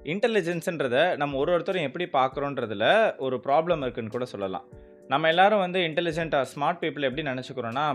இன்டெலிஜென்ஸ்ன்றத நம்ம ஒருத்தரும் எப்படி பார்க்குறோன்றதுல ஒரு ப்ராப்ளம் இருக்குன்னு கூட சொல்லலாம். நம்ம எல்லாரும் வந்து இன்டெலிஜென்ட் ஆர் ஸ்மார்ட் பீப்பிள் எப்படி நெனச்சுக்கிறோம்னா,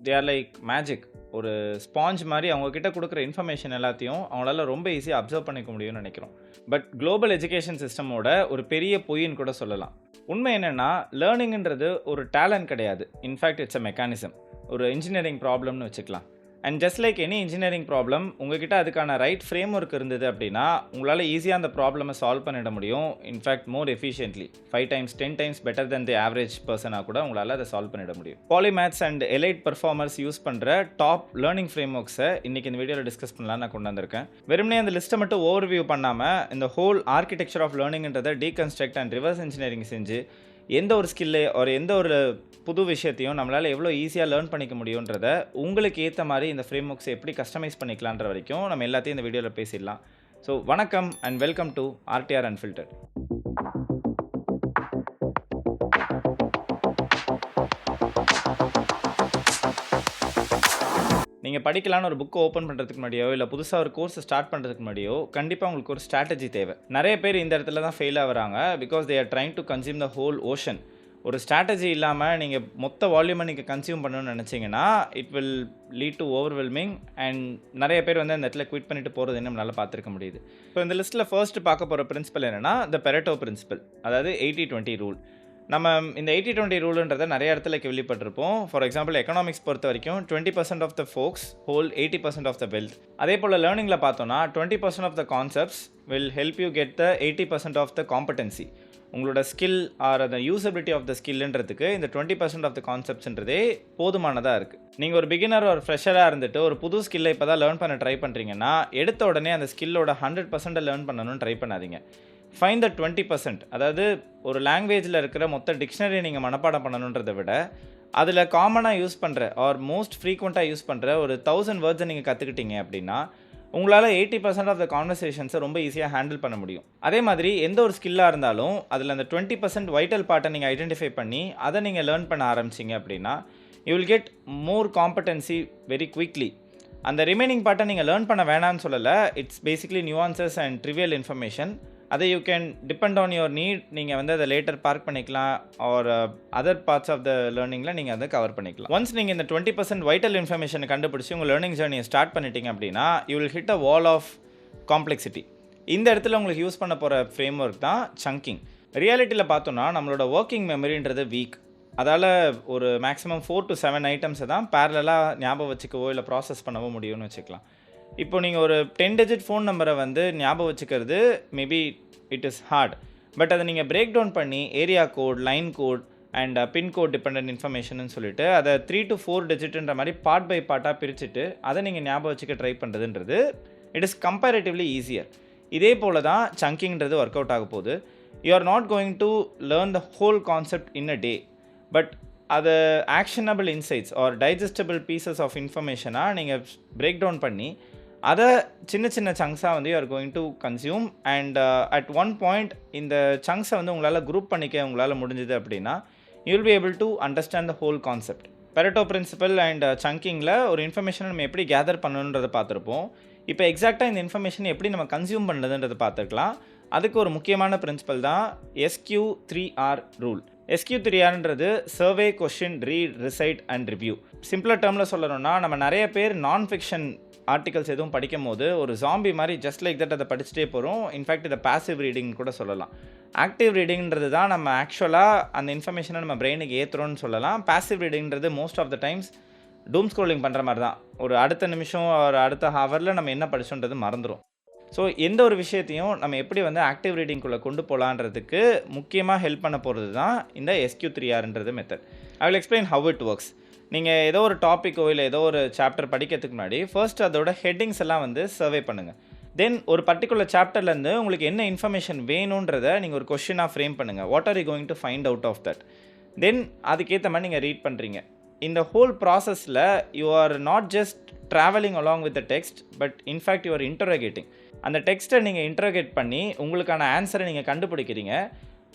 தே ஆர் லைக் மேஜிக். ஒரு ஸ்பாஞ்ச் மாரி அவங்க கிட்ட குடுக்குற இன்ஃபர்மேஷன் எல்லாத்தையும் அவங்களால ரொம்ப ஈஸியா அப்சர்வ் பண்ணிக்க முடியும்னு நெனைக்கிறோம். பட் குளோபல் எஜுகேஷன் சிஸ்டமோட ஒரு பெரிய பொய்ன்னு கூட சொல்லலாம். உண்மை என்னன்னா, லேர்னிங்ன்றது ஒரு டேலண்ட் கிடையாது. In fact it's a mechanism. ஒரு இன்ஜினியரிங் ப்ராப்ளம்னு வச்சுக்கலாம். And just like any engineering problem, உங்ககிட்ட அதுக்கான ரைட் ஃப்ரேம் ஒர்க் இருந்தது அப்படின்னா, உங்களால ஈஸியா அந்த ப்ராப்ளம சால்வ் பண்ணிட முடியும். In fact more efficiently 5 times 10 times better then the average persona கூட உங்களால அத சால்வ் பண்ணிட முடியும். பாலிமேத்ஸ் அண்ட் எலைட் பெர்ஃபார்மர்ஸ் யூஸ் பண்ற டாப் லேர்னிங் ஃப்ரேம் ஒர்க்ஸை இன்னைக்கு இந்த வீடியோல டிஸ்கஸ் பண்ணலாம்னு நான் கொண்டு வந்திருக்கேன். வெறுமனே அந்த லிஸ்ட்டை மட்டும் ஓவர்வியூ பண்ணாம, இந்த ஹோல் ஆர்க்கிடெக்சர் ஆஃப் லேர்னிங்ன்றதை டீகன்ஸ்ட்ரக்ட் அண்ட் ரிவர்ஸ் இன்ஜினியரிங் செஞ்சு, எந்த ஒரு ஸ்கில்லு ஒரு எந்த ஒரு புது விஷயத்தையும் நம்மளால எவ்வளோ ஈஸியா லேர்ன் பண்ணிக்க முடியுன்றத, உங்களுக்கு ஏத்த மாரி இந்த ஃப்ரேம் ஒர்க்ஸை எப்படி கஸ்டமைஸ் பண்ணிக்கலான்ற வரைக்கும் நம்ம எல்லாத்தையும் இந்த வீடியோல பேசிடலாம். ஸோ வணக்கம் and welcome to RTR unfiltered. நீங்க படிக்கலான்னு ஒரு புக் ஓப்பன் பண்றதுக்கு முன்னாடியோ, இல்ல புதுசா ஒரு கோர்ஸ் ஸ்டார்ட் பண்றதுக்கு முன்னாடியோ, கண்டிப்பா உங்களுக்கு ஒரு ஸ்ட்ராட்டஜி தேவை. நெறைய பேர் இந்த இடத்துல தான் ஃபெயில் ஆகுறாங்க. Because they are trying to consume the whole ocean. ஒரு ஸ்ட்ராட்டஜி இல்லாம நீங்க மொத்த வால்யூமை நீங்க கன்சியூம் பண்ணணும்னு நெனைச்சீங்கன்னா, it will lead to overwhelming and நெறைய பேர் வந்து அந்த இடத்துல குவிட் பண்ணிட்டு போறது நம்மளால பார்த்திருக்க முடியுது. ஸோ இந்த லிஸ்ட்ல ஃபர்ஸ்ட் பார்க்க போற பிரின்சிபல் என்னன்னா, த பெரட்டோ பிரின்சிபல். அதாவது 80-20 ரூல். நம்ம இந்த 80-20 ரூல்ன்றத நிறைய இடத்துல கேள்விப்பட்டிருப்போம். ஃபார் எக்ஸாம்பிள் எக்கனாமிக்ஸ் பொறுத்த வரைக்கும் 20% of the folks hold 80% of the wealth. அதே போல் லேர்னிங்கில் பார்த்தோன்னா 20% of the concepts will help you get the 80% of the competency. உங்களோட ஸ்கில் ஆர் அந்த யூசபிலிட்டி ஆஃப் த ஸ்கில்ன்றதுக்கு இந்த 20% ஆஃப் த கான்செப்ட்ஸ்ன்றதே போதுமானதாக இருக்குது. நீங்கள் ஒரு பிகினர் ஒரு ஃப்ரெஷராக இருந்துட்டு ஒரு புது ஸ்கில்லை இப்போ தான் லேர்ன் பண்ண ட்ரை பண்ணுறீங்கன்னா, எடுத்த உடனே அந்த ஸ்கில்லோட 100% லேர்ன் பண்ணணும்னு ட்ரை பண்ணாதீங்க. Find the 20%. அதாவது ஒரு லாங்குவேஜில் இருக்கிற மொத்த டிக்ஷனரி நீங்கள் மனப்பாடம் பண்ணணுன்றதை விட, அதில் காமனாக யூஸ் பண்ணுற ஆர் மோஸ்ட் ஃப்ரீக்வெண்ட்டாக யூஸ் பண்ணுற ஒரு 1000 வேர்ட்ஸை நீங்கள் கற்றுக்கிட்டீங்க அப்படின்னா, உங்களால் 80% ஆஃப் த கான்வர்சேஷன்ஸை ரொம்ப ஈஸியாக ஹேண்டில் பண்ண முடியும். அதே மாதிரி எந்த ஒரு ஸ்கில்லாக இருந்தாலும் அதில் அந்த 20% வைட்டல் பார்ட்டை நீங்கள் ஐடென்டிஃபை பண்ணி அதை நீங்கள் லேர்ன் பண்ண ஆரம்பிச்சிங்க அப்படின்னா, you will get more competency very quickly. அந்த ரிமைனிங் பார்ட்டை நீங்கள் லேர்ன் பண்ண வேணாம்னு சொல்லலை. It's basically nuances and trivial information. அதை you can depend on your need. நீங்கள் வந்து அதை லேட்டர் பார்க் பண்ணிக்கலாம் or other parts of the லேர்னிங்கில் நீங்கள் அதை கவர் பண்ணிக்கலாம். ஒன்ஸ் நீங்கள் இந்த 20% வைட்டல் இன்ஃபர்மேஷனை கண்டுபிடிச்சி உங்கள் லேர்னிங் ஜேர்னியை ஸ்டார்ட் பண்ணிட்டீங்க அப்படின்னா, you will hit a wall of complexity. இந்த இடத்துல உங்களுக்கு யூஸ் பண்ண போகிற ஃப்ரேம் ஒர்க் தான் சங்கிங். ரியாலிட்டியில் பார்த்தோன்னா நம்மளோட ஒர்க்கிங் மெமரின்றது வீக். அதால் ஒரு மேக்ஸிமம் 4 to 7 ஐட்டம்ஸை தான் பேரலாக ஞாபகம் வச்சுக்கவோ இல்லை ப்ராசஸ் பண்ணவோ முடியும்னு வச்சுக்கலாம். இப்போ நீங்கள் ஒரு 10 டிஜிட் ஃபோன் நம்பரை வந்து ஞாபகம் வச்சுக்கிறது maybe it is hard. But அதை நீங்கள் பிரேக் டவுன் பண்ணி area code, line code and pincode dependent information சொல்லிட்டு அதை 3 to 4 டிஜிட்ன்ற மாதிரி பார்ட் பை பார்ட்டாக பிரிச்சுட்டு அதை நீங்கள் ஞாபகம் வச்சுக்க ட்ரை பண்ணுறதுன்றது இட் இஸ் கம்பேரிட்டிவ்லி ஈஸியர். இதே போல் தான் சங்கிங்கிறது ஒர்க் அவுட் ஆக போகுது. You are not going to learn the whole concept in a day. But அது actionable insights are digestible pieces of இன்ஃபர்மேஷனாக நீங்கள் பிரேக் டவுன் பண்ணி அதை சின்ன சின்ன சங்க்ஸாக வந்து you are going to consume and at one point இந்த சங்க்ஸை வந்து உங்களால் குரூப் பண்ணிக்க உங்களால் முடிஞ்சுது அப்படின்னா, you will be able to understand the whole concept. Pareto principle and சங்கிங்கில் ஒரு இன்ஃபர்மேஷனை நம்ம எப்படி கேதர் பண்ணணுன்றதை பார்த்துருப்போம். இப்போ எக்ஸாக்டாக இந்த இன்ஃபர்மேஷனை எப்படி நம்ம கன்சியூம் பண்ணுறதுன்றதை பார்த்துக்கலாம். அதுக்கு ஒரு முக்கியமான பிரின்சிபல் தான் SQ3R ரூல். SQ3Rன்றது survey, question, read, recite and review. Simpler டேர்மில் சொல்லணும்னா, நம்ம நிறைய பேர் நான் ஃபிக்ஷன் ஆர்டிகல்ஸ் எதுவும் படிக்கும் போது ஒரு ஜாம்பி மாதிரி ஜஸ்ட் லைக் தட் அதை படிச்சுட்டே போகிறோம். இன்ஃபேக்ட் இதை பாசிவ் ரீடிங் கூட சொல்லலாம். ஆக்டிவ் ரீடிங்கிறது தான் நம்ம ஆக்சுவலாக அந்த இன்ஃபர்மேஷனை நம்ம பிரெயினுக்கு ஏற்றுறோன்னு சொல்லலாம். பாசிவ் ரீடிங்கிறது most of the times doom scrolling பண்ணுற மாதிரி தான். ஒரு அடுத்த நிமிஷம் ஒரு அடுத்த ஹவரில் நம்ம என்ன படிச்சோன்றது மறந்துடும். ஸோ எந்த ஒரு விஷயத்தையும் நம்ம எப்படி வந்து ஆக்டிவ் ரீடிங்குள்ளே கொண்டு போகலான்றதுக்கு முக்கியமாக ஹெல்ப் பண்ண போகிறது தான் இந்த SQ3Rன்றது method. I will explain how it works. நீங்கள் ஏதோ ஒரு டாப்பிக்கோ இல்லை ஏதோ ஒரு சாப்டர் படிக்கிறதுக்கு முன்னாடி ஃபர்ஸ்ட் அதோட ஹெட்டிங்ஸ் எல்லாம் வந்து சர்வே பண்ணுங்கள். தென் ஒரு பர்டிகுலர் சாப்டர்லேருந்து உங்களுக்கு என்ன இன்ஃபர்மேஷன் வேணுன்றதை நீங்கள் ஒரு கொஷினாக ஃப்ரேம் பண்ணுங்கள். What are you going to find out of that? Then அதுக்கேற்ற மாதிரி நீங்கள் ரீட் பண்ணுறீங்க. இந்த ஹோல் ப்ராசஸில் you are not just travelling along with the text, but in fact you are interrogating. அந்த டெக்ஸ்ட்டை நீங்கள் இன்டரோகேட் பண்ணி உங்களுக்கான ஆன்சரை நீங்கள் கண்டுபிடிக்கிறீங்க,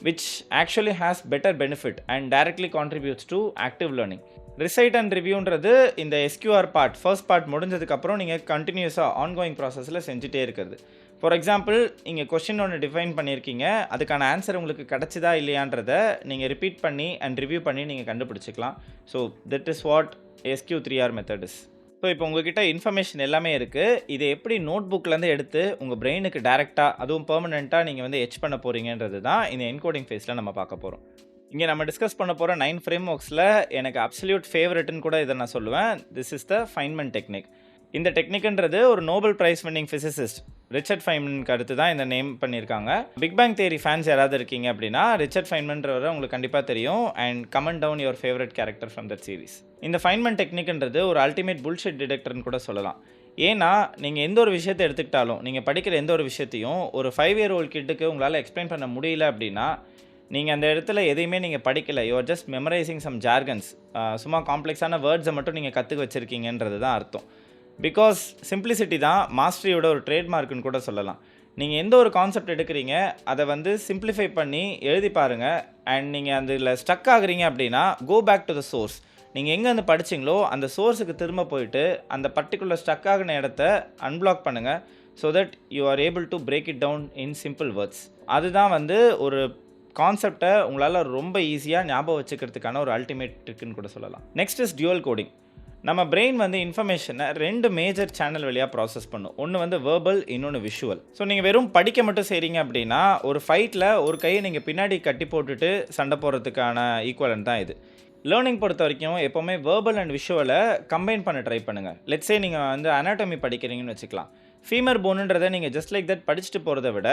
which actually has better benefit and directly contributes to active learning. Recite and ரிவ்யூன்றது இந்த SQR பார்ட் ஃபர்ஸ்ட் பார்ட் முடிஞ்சதுக்கப்புறம் நீங்கள் கண்டினியூஸாக ஆன்கோயிங் ப்ராசஸில் செஞ்சுட்டே இருக்கிறது. ஃபார் எக்ஸாம்பிள் நீங்கள் கொஸ்டின் ஒன்று டிஃபைன் பண்ணியிருக்கீங்க, அதுக்கான ஆன்சர் உங்களுக்கு கிடச்சிதா இல்லையான்றத நீங்கள் ரிப்பீட் பண்ணி அண்ட் ரிவ்யூ பண்ணி நீங்கள் கண்டுபிடிச்சிக்கலாம். So that is what SQ3R method is. So இப்போ உங்ககிட்ட இன்ஃபர்மேஷன் எல்லாமே இருக்குது. இதை எப்படி நோட் புக்லேருந்து எடுத்து உங்கள் பிரெயினுக்கு டேரெக்டாக அதுவும் பெர்மனெண்ட்டாக நீங்கள் வந்து எச் பண்ண போகிறீங்கன்றது தான் இந்த என்கோடிங் ஃபேஸில் நம்ம பார்க்க போகிறோம். இங்கே நம்ம டிஸ்கஸ் பண்ண போகிற 9 ஃப்ரேம் ஒர்க்ஸில் எனக்கு அப்சல்யூட் ஃபேவரட்னு கூட இதை நான் சொல்லுவேன். This is the Feynman technique. இந்த டெக்னிக்ன்றது ஒரு Nobel prize winning physicist Richard ஃபைன்மனுக்கு அடுத்து தான் இந்த நேம் பண்ணியிருக்காங்க. பிக் பேங் தியரி ஃபேன்ஸ் யாராவது இருக்கீங்க அப்படின்னா ரிச்சர்ட் ஃபைன்மன்றவரை உங்களுக்கு கண்டிப்பாக தெரியும். And comment down your favourite character from that series. இந்த ஃபைன்மன் டெக்னிக்ன்றது ஒரு அல்டிமேட் புல்ஷிட் டிடெக்டர்னு கூட சொல்லலாம். ஏன்னா நீங்கள் எந்த ஒரு விஷயத்தை எடுத்துக்கிட்டாலும், நீங்கள் படிக்கிற எந்த ஒரு விஷயத்தையும் ஒரு 5-year-old கிட்டுக்கு உங்களால் எக்ஸ்பிளைன் பண்ண முடியல அப்படின்னா நீங்கள் அந்த இடத்துல எதையுமே நீங்கள் படிக்கலை, you are just memorizing some jargons. சும்மா காம்ப்ளெக்ஸான வேர்ட்ஸை மட்டும் நீங்கள் கற்றுக்க வச்சுருக்கீங்கன்றது தான் அர்த்தம். பிகாஸ் சிம்பிளிசிட்டி தான் மாஸ்டரியோட ஒரு ட்ரேட்மார்க்குன்னு கூட சொல்லலாம். நீங்கள் எந்த ஒரு கான்செப்ட் எடுக்கிறீங்க அதை வந்து சிம்பிளிஃபை பண்ணி எழுதி பாருங்கள். அண்ட் நீங்கள் அதில் ஸ்டக் ஆகுறீங்க அப்படின்னா go back to the source. நீங்கள் எங்கே வந்து படிச்சிங்களோ அந்த சோர்ஸுக்கு திரும்ப போயிட்டு அந்த பர்டிகுலர் ஸ்டக் ஆகின இடத்த அன்பிளாக் பண்ணுங்கள். So that you are able to break it down in simple words. அதுதான் வந்து ஒரு கான்செப்டை உங்களால் ரொம்ப ஈஸியாக ஞாபகம் வச்சுக்கிறதுக்கான ஒரு அல்டிமேட் ட்ரிக்குன்னு கூட சொல்லலாம். Next is dual coding. நம்ம பிரெயின் வந்து இன்ஃபர்மேஷனை 2 மேஜர் சேனல் வழியாக ப்ராசஸ் பண்ணும். ஒன்று வந்து வேர்பல், இன்னொன்று விஷுவல். ஸோ நீங்கள் வெறும் படிக்க மட்டும் செய்கிறீங்க அப்படின்னா ஒரு ஃபைட்டில் ஒரு கையை நீங்கள் பின்னாடி கட்டி போட்டுட்டு சண்டை போடுறதுக்கான ஈக்குவலன் தான் இது. லேர்னிங் பொறுத்த வரைக்கும் எப்போவுமே வேர்பல் அண்ட் விஷுவலை கம்பைன் பண்ண ட்ரை பண்ணுங்கள். லெட்ஸே நீங்கள் வந்து அனாட்டமி படிக்கிறீங்கன்னு வச்சுக்கலாம். ஃபீமர் போனுன்றதை நீங்கள் ஜஸ்ட் லைக் தட் படிச்சுட்டு போகிறத விட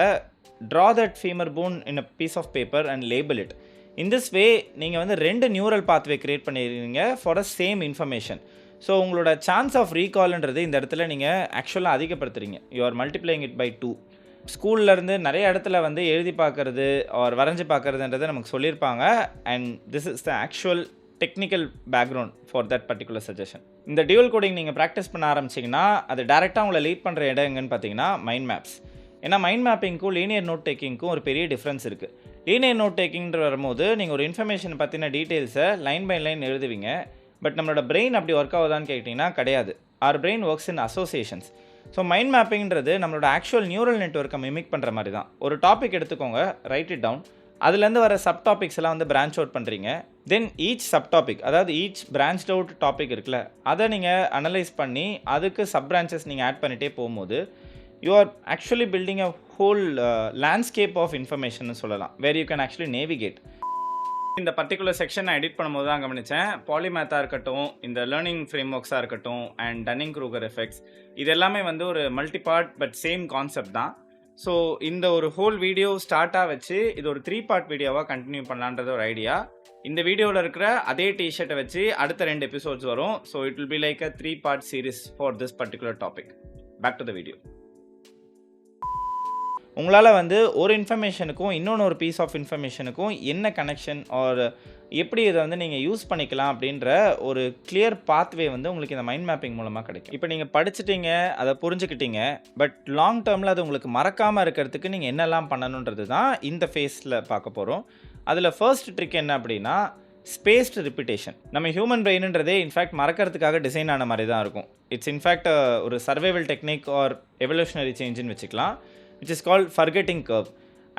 draw that femur bone in a piece of paper and label it. In this way நீங்கள் வந்து 2 நியூரல் பாத்வே க்ரியேட் பண்ணிடுறீங்க for a same information. So உங்களோட சான்ஸ் ஆஃப் ரீகால்ன்றது இந்த இடத்துல நீங்கள் ஆக்சுவலாக அதிகப்படுத்துறீங்க. You are multiplying it by 2. ஸ்கூல்லேருந்து நிறைய இடத்துல வந்து எழுதி பார்க்குறது ஆர் வரைஞ்சி பார்க்குறதுன்றதை நமக்கு சொல்லியிருப்பாங்க. And this is the actual technical background for that particular suggestion. இந்த டியூவல் கோடிங் நீங்கள் ப்ராக்டிஸ் பண்ண ஆரம்பிச்சிங்கன்னா அது டேரெக்டாக உங்களை லீட் பண்ணுற இடம் எங்கன்னு பார்த்தீங்கன்னா மைண்ட் மேப்ஸ். ஏன்னா மைண்ட் மேப்பிங்க்கும் லீனியர் நோட் டேக்கிங்க்கும் ஒரு பெரிய டிஃப்ரென்ஸ் இருக்குது. லீனியர் நோட் டேக்கிங்ன்ற வரும்போது நீங்கள் ஒரு இன்ஃபர்மேஷன் பற்றின டீட்டெயில்ஸை லைன் பை லைன் எழுதுவீங்க. பட் நம்மளோட பிரெயின் அப்படி ஒர்க் ஆகுதான்னு கேட்டிங்கன்னா கிடையாது. Our brain works in associations. So mind மேப்பிங்கிறது நம்மளோட ஆக்சுவல் நியூரல் நெட்வொர்க்கை மிமிக் பண்ணுற மாதிரி தான். ஒரு டாபிக் எடுத்துக்கோங்க, ரைட் இட் டவுன். அதுலேருந்து வர சப் டாபிக்ஸ் எல்லாம் வந்து பிரான்ச் அவுட் பண்ணுறீங்க. தென் ஈச் சப் டாபிக், அதாவது ஈச் பிரான்ச் அவுட் டாபிக் இருக்குல்ல, அதை நீங்கள் அனலைஸ் பண்ணி அதுக்கு சப் பிரான்ச்சஸ் நீங்கள் ஆட் பண்ணிகிட்டே போகும்போது you are actually building a whole landscape of information சொல்லலாம், where you can actually navigate. இந்த பர்டிகுலர் செக்ஷன் நான் எடிட் பண்ணும்போது தான் கவனித்தேன். பாலிமேத்தாக இருக்கட்டும், இந்த லேர்னிங் ஃப்ரேம் ஒர்க்ஸாக இருக்கட்டும், அண்ட் டன்னிங் க்ரூகர் எஃபெக்ட்ஸ், இது எல்லாமே வந்து ஒரு multi part but same concept தான். ஸோ இந்த ஒரு ஹோல் வீடியோ ஸ்டார்ட்டாக வச்சு இது ஒரு 3 பார்ட் வீடியோவாக கண்டினியூ பண்ணலான்றது ஒரு ஐடியா. இந்த வீடியோவில் இருக்கிற அதே டிஷர்ட்டை வச்சு அடுத்த 2 எபிசோட்ஸ் வரும். So it will be like a 3 part series for this particular topic. Back to the video. உங்களால் வந்து ஒரு இன்ஃபர்மேஷனுக்கும் இன்னொன்று ஒரு பீஸ் ஆஃப் இன்ஃபர்மேஷனுக்கும் என்ன கனெக்ஷன் ஆர் எப்படி இதை வந்து நீங்கள் யூஸ் பண்ணிக்கலாம் அப்படின்ற ஒரு கிளியர் பாத்வே வந்து உங்களுக்கு இந்த மைண்ட் மேப்பிங் மூலமாக கிடைக்கும். இப்போ நீங்கள் படிச்சுட்டீங்க, அதை புரிஞ்சுக்கிட்டீங்க, பட் லாங் டேர்மில் அது உங்களுக்கு மறக்காமல் இருக்கிறதுக்கு நீங்கள் என்னெல்லாம் பண்ணணுன்றது தான் இந்த ஃபேஸில் பார்க்க போகிறோம். அதில் ஃபர்ஸ்ட் ட்ரிக் என்ன அப்படின்னா ஸ்பேஸ்டு ரிப்பிட்டேஷன். நம்ம ஹியூமன் பிரெயின்ன்றதே இன்ஃபேக்ட் மறக்கிறதுக்காக டிசைன் ஆன மாதிரி தான் இருக்கும். இட்ஸ் இன்ஃபேக்ட் ஒரு சர்வைவல் டெக்னிக் ஆர் எவல்யூஷனரி சேஞ்சுன்னு வச்சுக்கலாம், which is called forgetting curve.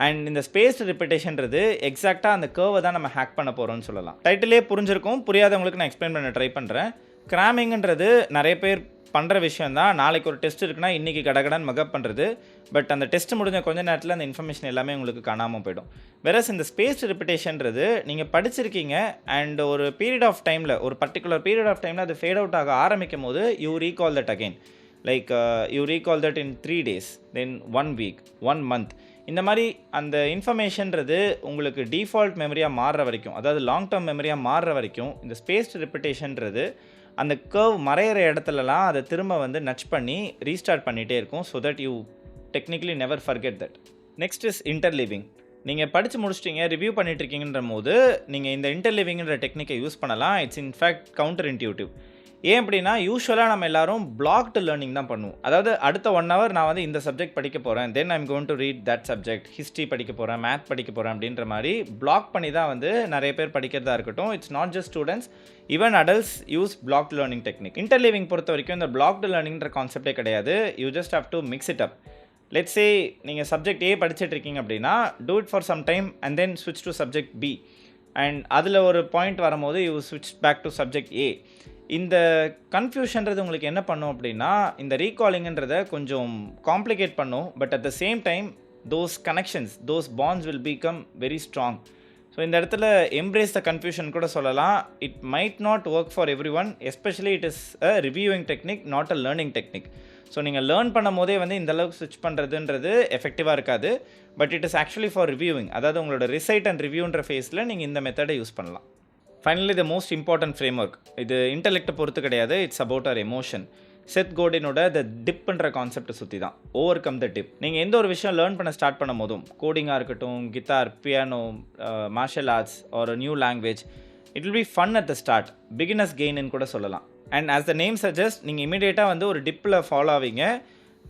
And இந்த ஸ்பேஸ்ட் ரிப்பிட்டேஷன்றது எக்ஸாக்டாக அந்த கர்வை தான் நம்ம ஹேக் பண்ண போகிறோம்னு சொல்லலாம். டைட்டிலே புரிஞ்சிருக்கும், புரியாதவங்களுக்கு நான் எக்ஸ்பிளைன் பண்ண ட்ரை பண்ணுறேன். கிராமிங்ன்றது நிறைய பேர் பண்ணுற விஷயம் தான். நாளைக்கு ஒரு டெஸ்ட் இருக்குன்னா இன்றைக்கி கடகடான்னு மகப் பண்ணுறது. பட் அந்த டெஸ்ட் முடிஞ்ச கொஞ்ச நேரத்தில் அந்த இன்ஃபர்மேஷன் எல்லாமே உங்களுக்கு காணாமல் போயிடும். வெரஸ் இந்த ஸ்பேஸ்ட் ரிப்பிட்டேஷன்றது நீங்கள் படிச்சிருக்கீங்க அண்ட் ஒரு பீரியட் ஆஃப் டைமில், ஒரு பர்டிகுலர் பீரியட் ஆஃப் டைமில் அது ஃபேட் அவுட் ஆக ஆரம்பிக்கும் போது you recall that again. Like you recall that in 3 days, then 1 week, 1 month. இந்த மாதிரி அந்த இன்ஃபர்மேஷன்றது உங்களுக்கு டிஃபால்ட் மெமரியாக மாறுற வரைக்கும், அதாவது லாங் டேர்ம் மெமரியாக மாறுற வரைக்கும் இந்த ஸ்பேஸ்ட் ரிப்பிட்டேஷன்றது அந்த கர்வ் மறையிற இடத்துலலாம் அதை திரும்ப வந்து நச் பண்ணி ரீஸ்டார்ட் பண்ணிகிட்டே இருக்கும். So that you technically never forget that. Next is interleaving. நீங்கள் படித்து முடிச்சிட்டிங்க, ரிவ்யூ பண்ணிகிட்ருக்கீங்கன்ற போது நீங்கள் இந்த இன்டர்லிவிங்கிற டெக்னிக்கை யூஸ் பண்ணலாம். It's in fact counter intuitive. ஏன் அப்படின்னா யூஸ்வலாக நம்ம எல்லாரும் பிளாக்டு லேர்னிங் தான் பண்ணுவோம். அதாவது அடுத்த 1 hour நான் வந்து இந்த சப்ஜெக்ட் படிக்க போகிறேன், then I'm going to read that subject, history படிக்க போகிறேன், மேத் படிக்க போகிறேன் அப்படின்ற மாதிரி பிளாக் பண்ணி தான் வந்து நிறைய பேர் படிக்கிறதா இருக்கட்டும். It's not just students, even adults use blocked learning technique. Interleaving பொறுத்த வரைக்கும் இந்த பிளாக்டு லேர்னிங்ன்ற கான்செப்டே கிடையாது. You just have to mix it up. Let's say நீங்கள் சப்ஜெக்ட் ஏ படிச்சுட்டு இருக்கீங்க அப்படின்னா, do it for some time and then ஸ்விட்ச் டு சப்ஜெக்ட் பி. அண்ட் அதில் ஒரு பாயிண்ட் வரும்போது யூ ஸ்விட்ச் பேக் டு சப்ஜெக்ட் ஏ. இந்த கன்ஃப்யூஷன்றது உங்களுக்கு என்ன பண்ணும் அப்படின்னா, இந்த ரீகாலிங்கன்றத கொஞ்சம் காம்ப்ளிகேட் பண்ணும். But at the same time those connections, those bonds will become very strong. So இந்த இடத்துல எம்ப்ரேஸ் த கன்ஃப்யூஷன் கூட சொல்லலாம். It might not work for every one, especially it is a reviewing technique, not a learning technique. So நீங்கள் learn பண்ணும் போதே வந்து இந்த அளவுக்கு ஸ்விட்ச் பண்ணுறதுன்றது எஃபெக்டிவாக இருக்காது. But it is actually for reviewing, அதாவது உங்களோட ரிசைட் அண்ட் ரிவ்யூன்ற ஃபேஸில் நீங்கள் இந்த மெத்தடை யூஸ் பண்ணலாம். Finally the most important frame work, இது இன்டெலெக்டை பொறுத்து கிடையாது, இட்ஸ் அபவுட் அவர் எமோஷன். செத் கோடினோட த டிப்ன்ற கான்செப்டை சுற்றி தான், ஓவர் கம் த டிப். நீங்கள் எந்த ஒரு விஷயம் லேர்ன் பண்ண ஸ்டார்ட் பண்ணும் போதும், கோடிங்காக இருக்கட்டும், guitar, piano, martial arts or new language, it will be fun at the start, beginners gain கூட சொல்லலாம். And as the name suggest, நீங்கள் இமீடியட்டாக வந்து ஒரு டிப்பில் ஃபாலோ ஆவீங்க.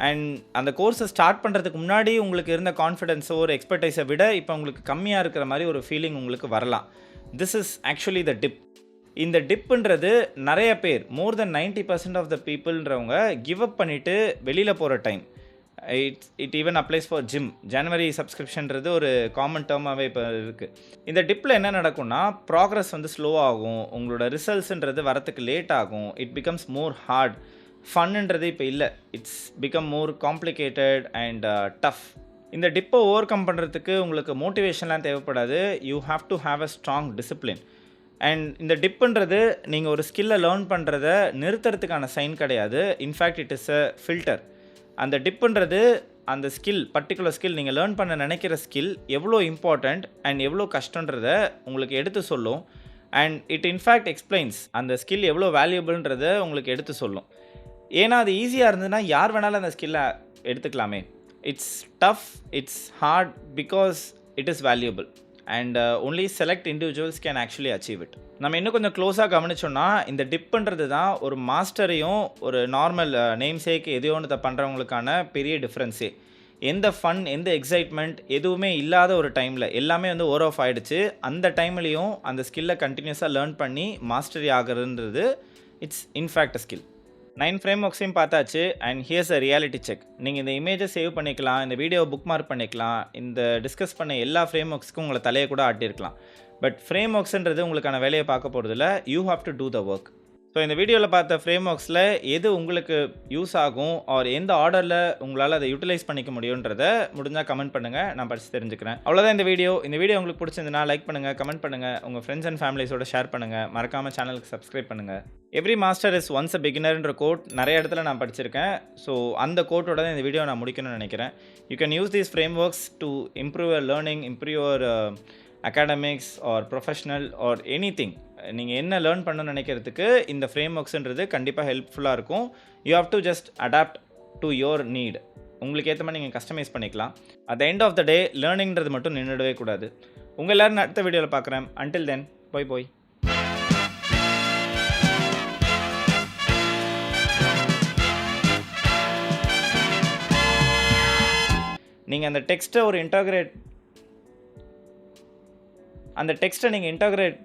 அண்ட் அந்த கோர்ஸை ஸ்டார்ட் பண்ணுறதுக்கு முன்னாடி உங்களுக்கு இருந்த கான்ஃபிடென்ஸோ ஒரு எக்ஸ்பர்டைஸை விட இப்போ உங்களுக்கு கம்மியாக இருக்கிற மாதிரி ஒரு ஃபீலிங் உங்களுக்கு வரலாம். This is actually the tip. இந்த டிப்புன்றது நிறைய பேர், மோர் தென் 90% ஆஃப் த பீப்புள்ன்றவங்க கிவ் அப் பண்ணிவிட்டு வெளியில் போகிற time. It even applies for gym. ஜனவரி சப்ஸ்கிரிப்ஷன்றது ஒரு காமன் டேர்மாகவே இப்போ இருக்குது. இந்த டிப்பில் என்ன நடக்கும்னா, ப்ராக்ரஸ் வந்து ஸ்லோவாகும், உங்களோட ரிசல்ட்ஸ்ன்றது வரத்துக்கு லேட் ஆகும், இட் பிகம்ஸ் மோர் ஹார்ட். ஃபன்னுன்றது இப்போ இல்லை, it's become more complicated and tough. இந்த டிப்பை ஓவர் கம் பண்ணுறதுக்கு உங்களுக்கு மோட்டிவேஷன்லாம் தேவைப்படாது. You have to have a strong discipline. And இந்த டிப்புன்றது நீங்கள் ஒரு ஸ்கில்லை லேர்ன் பண்ணுறத நிறுத்துறதுக்கான சைன் கிடையாது. In fact it is a filter. அந்த டிப்புன்றது அந்த ஸ்கில், பர்டிகுலர் ஸ்கில், நீங்கள் லேர்ன் பண்ண நினைக்கிற ஸ்கில் எவ்வளோ இம்பார்ட்டண்ட் அண்ட் எவ்வளோ கஷ்டன்றத உங்களுக்கு எடுத்து சொல்லும். அண்ட் இட் இன்ஃபேக்ட் எக்ஸ்பிளைன்ஸ் அந்த ஸ்கில் எவ்வளோ வேல்யூபிள்ன்றதை உங்களுக்கு எடுத்து சொல்லும். ஏன்னா அது ஈஸியாக இருந்ததுன்னா யார் வேணாலும் அந்த ஸ்கில்லை எடுத்துக்கலாமே. It's tough, it's hard because it is valuable. And only select individuals can actually achieve it. நம்ம இன்னும் கொஞ்சம் க்ளோஸாக கவனிச்சோன்னா, இந்த டிப்புன்றது தான் ஒரு மாஸ்டரையும் ஒரு நார்மல் நேம் சேக் எதையோ ஒன்று பண்ணுறவங்களுக்கான பெரிய டிஃப்ரென்ஸே. எந்த ஃபன், எந்த எக்ஸைட்மெண்ட் எதுவுமே இல்லாத ஒரு டைமில் எல்லாமே வந்து ஓவர் ஆஃப் ஆகிடுச்சு. அந்த டைம்லேயும் அந்த ஸ்கில்லை கண்டினியூஸாக லேர்ன் பண்ணி மாஸ்டரி ஆகிறதுன்றது it's in fact a skill. 9 frame ஒர்க்ஸையும் பார்த்தாச்சு. And here's a reality check. நீங்கள் இந்த இமேஜை சேவ் பண்ணிக்கலாம், இந்த வீடியோவை புக் மார்க் பண்ணிக்கலாம், இந்த டிஸ்கஸ் பண்ண எல்லா ஃப்ரேம் ஒர்க்ஸ்க்கும் உங்களை தலையை கூட ஆட்டியிருக்கலாம். பட் ஃப்ரேம் ஒர்க்ஸ்ன்றது உங்களுக்கான வேலையை பார்க்க போகிறதில்ல. You have to do the work. So இந்த வீடியோவில் பார்த்த ஃப்ரேம் ஒர்க்ஸில் எது உங்களுக்கு யூஸ் ஆகும் ஆர் எந்த ஆர்டரில் உங்களால் அதை யூட்டிலைஸ் பண்ணிக்க முடியுன்றத முடிஞ்சால் கமெண்ட் பண்ணுங்கள், நான் படித்து தெரிஞ்சுக்கிறேன். அவ்வளோதான் இந்த வீடியோ உங்களுக்கு பிடிச்சிருந்துன்னா லைக் பண்ணுங்கள், கமெண்ட் பண்ணுங்கள், உங்கள் ஃப்ரெண்ட்ஸ் அண்ட் ஃபேமிலிஸோட ஷேர் பண்ணுங்கள், மறக்காமல் சேனலுக்கு சப்ஸ்கிரைப் பண்ணுங்கள். Every master is once a பிகினர்ன்ற கோட் நிறைய இடத்துல நான் படிச்சிருக்கேன். ஸோ அந்த கோட்டோட தான் இந்த வீடியோ நான் முடிக்கணும்னு நினைக்கிறேன். You can use these frameworks to improve your learning, improve your academics or professional or anything. நீங்கள் என்ன லேர்ன் பண்ணணும்னு நினைக்கிறதுக்கு இந்த ஃப்ரேம் ஒர்க்ஸ்ன்றது கண்டிப்பாக ஹெல்ப்ஃபுல்லாக இருக்கும். You have to just adapt to your need. உங்களுக்கு ஏற்ற மாதிரி நீங்கள் கஸ்டமைஸ் பண்ணிக்கலாம். At the end of the day லேர்னிங்கிறது மட்டும் நின்றுடவே கூடாது. உங்கள் எல்லோரும் அடுத்த வீடியோவில் பார்க்குறேன். அன்டில் தென், போய் நீங்கள் அந்த டெக்ஸ்ட்டை ஒரு அந்த டெக்ஸ்ட்டை நீங்கள் இன்டகிரேட்